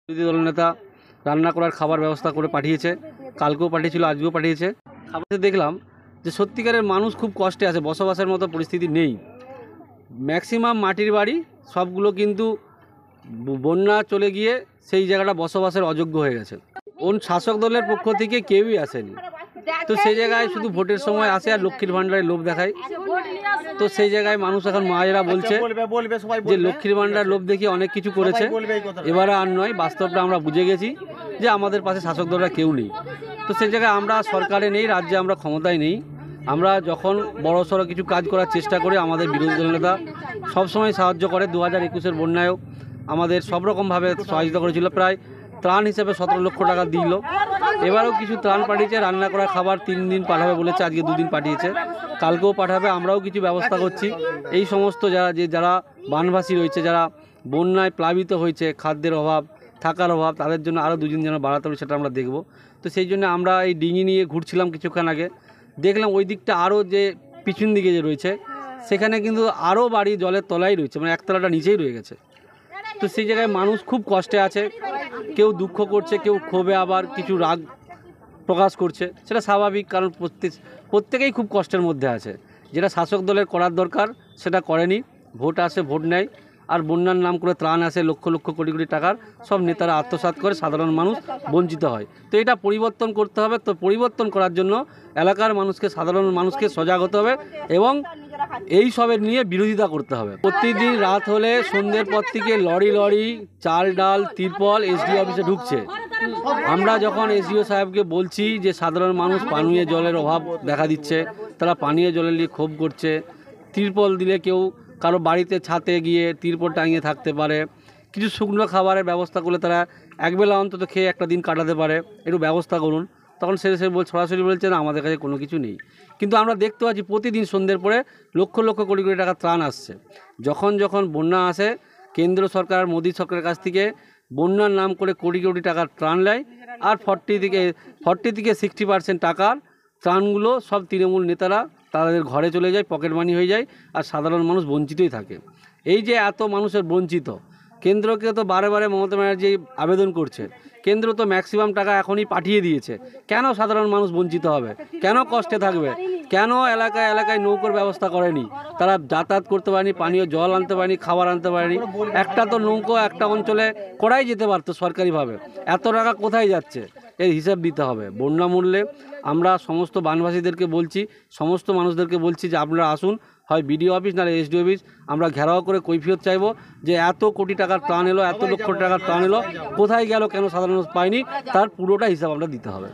বিরোধী দলনেতা রান্না করার খাবার ব্যবস্থা করে পাঠিয়েছে, কালকেও পাঠিয়েছিল, আজকেও পাঠিয়েছে। খাবারে দেখলাম যে সত্যিকারের মানুষ খুব কষ্টে আছে, বসবাসের মতো পরিস্থিতি নেই। ম্যাক্সিমাম মাটির বাড়ি সবগুলো কিন্তু বন্যা চলে গিয়ে সেই জায়গাটা বসবাসের অযোগ্য হয়ে গেছে। কোন শাসক দলের পক্ষ থেকে কেউই আসেনি, তো সেই জায়গায় শুধু ভোটের সময় আসে আর লক্ষ্মীর ভাণ্ডারের লোভ দেখায়। তো সেই জায়গায় মানুষ এখন মায়েরা বলছে যে লক্ষ্মীর ভাণ্ডার লোভ দেখিয়ে অনেক কিছু করেছে, এবারে আর নয়। বাস্তবটা আমরা বুঝে গেছি যে আমাদের পাশে শাসক দলরা কেউ নেই। তো সেই জায়গায় আমরা সরকারে নেই, রাজ্যে আমরা ক্ষমতায় নেই। আমরা যখন বড়সড় কিছু কাজ করার চেষ্টা করি, আমাদের বিরোধী দলনেতা সবসময় সাহায্য করে। 2021-এর বন্যায়ও আমাদের সব রকমভাবে সহযোগিতা করেছিল, প্রায় ত্রাণ হিসেবে 17 লক্ষ টাকা দিল। এবারও কিছু ত্রাণ পাঠিয়েছে, রান্না করা খাবার 3 দিন পাঠাবে বলেছে, আজকে 2 দিন পাঠিয়েছে, কালকেও পাঠাবে। আমরাও কিছু ব্যবস্থা করছি। এই সমস্ত যারা বানভাসী রয়েছে, যারা বন্যায় প্লাবিত হয়েছে, খাদ্যের অভাব, থাকার অভাব, তাদের জন্য আরও 2 দিন যেন বাড়াতে হবে, সেটা আমরা দেখব। তো সেই জন্য আমরা এই ডিঙি নিয়ে ঘুরছিলাম কিছুক্ষণ আগে, দেখলাম ওই দিকটা আরও যে পিছন দিকে যে রয়েছে সেখানে কিন্তু আরও বাড়ি জলের তলায় রয়েছে, মানে একতলাটা নিচেই রয়ে গেছে। তো সেই জায়গায় মানুষ খুব কষ্টে আছে, কেউ দুঃখ করছে, কেউ ক্ষোভে আবার কিছু রাগ প্রকাশ করছে। সেটা স্বাভাবিক, কারণ প্রত্যেকেই খুব কষ্টের মধ্যে আছে। যেটা শাসক দলের করার দরকার সেটা করেনি। ভোট আসে, ভোট নেয়, আর বন্যার নাম করে ত্রাণ আসে লক্ষ লক্ষ কোটি কোটি টাকার, সব নেতারা আত্মসাৎ করে, সাধারণ মানুষ বঞ্চিত হয়। তো এটা পরিবর্তন করতে হবে। তো পরিবর্তন করার জন্য এলাকার মানুষকে, সাধারণ মানুষকে সজাগ হতে হবে এবং এই সবের নিয়ে বিরোধিতা করতে হবে। প্রতিদিন রাত হলে সন্ধ্যের পর থেকে লরি লরি চাল ডাল তিরপল এসডিও অফিসে ঢুকছে। আমরা যখন এসডিও সাহেবকে বলছি যে সাধারণ মানুষ পানীয় জলের অভাব দেখা দিচ্ছে, তারা পানীয় জলের নিয়ে ক্ষোভ করছে, তিরপল দিলে কেউ কারো বাড়িতে ছাতে গিয়ে তিরপল টাঙিয়ে থাকতে পারে, কিছু শুকনো খাবারের ব্যবস্থা করলে তারা একবেলা অন্তত খেয়ে একটা দিন কাটাতে পারে, একটু ব্যবস্থা করুন। তখন সে সরাসরি বলছে না, আমাদের কাছে কোনো কিছু নেই। কিন্তু আমরা দেখতে পাচ্ছি প্রতিদিন সন্ধ্যের পরে লক্ষ লক্ষ কোটি কোটি টাকা ত্রাণ আসছে। যখন যখন বন্যা আসে, কেন্দ্র সরকার, মোদী সরকারের কাছ থেকে বন্যার নাম করে কোটি কোটি টাকার ত্রাণ নেয়, আর 40 থেকে 60% টাকার ত্রাণগুলো সব তৃণমূল নেতারা তাদের ঘরে চলে যায়, পকেট মানি হয়ে যায়, আর সাধারণ মানুষ বঞ্চিতই থাকে। এই যে এত মানুষের বঞ্চিত, কেন্দ্রকে তো বারে বারে মমতা ব্যানার্জি আবেদন করছে, কেন্দ্র তো ম্যাক্সিমাম টাকা এখনই পাঠিয়ে দিয়েছে, কেন সাধারণ মানুষ বঞ্চিত হবে, কেন কষ্টে থাকবে, কেন এলাকায় এলাকায় নৌকোর ব্যবস্থা করেনি, তারা যাতায়াত করতে পারেনি, পানীয় জল আনতে পারেনি, খাবার আনতে পারেনি। একটা তো নৌকো একটা অঞ্চলে করাই যেতে পারতো সরকারিভাবে, এত টাকা কোথায় যাচ্ছে এর হিসাব দিতে হবে। বন্যা মূল্যে আমরা সমস্ত বানভাসীদেরকে বলছি, সমস্ত মানুষদেরকে বলছি যে আপনারা আসুন, হয় বিডিও অফিস না এসডিও অফিস, আমরা ঘেরাও করে কৈফিয়ত চাইবো যে এত কোটি টাকার ত্রাণ এলো, এত লক্ষ টাকার ত্রাণ এলো, কোথায় গেল, কেন সাধারণ মানুষ পায়নি, তার পুরোটা হিসাব আমরা দিতে হবে।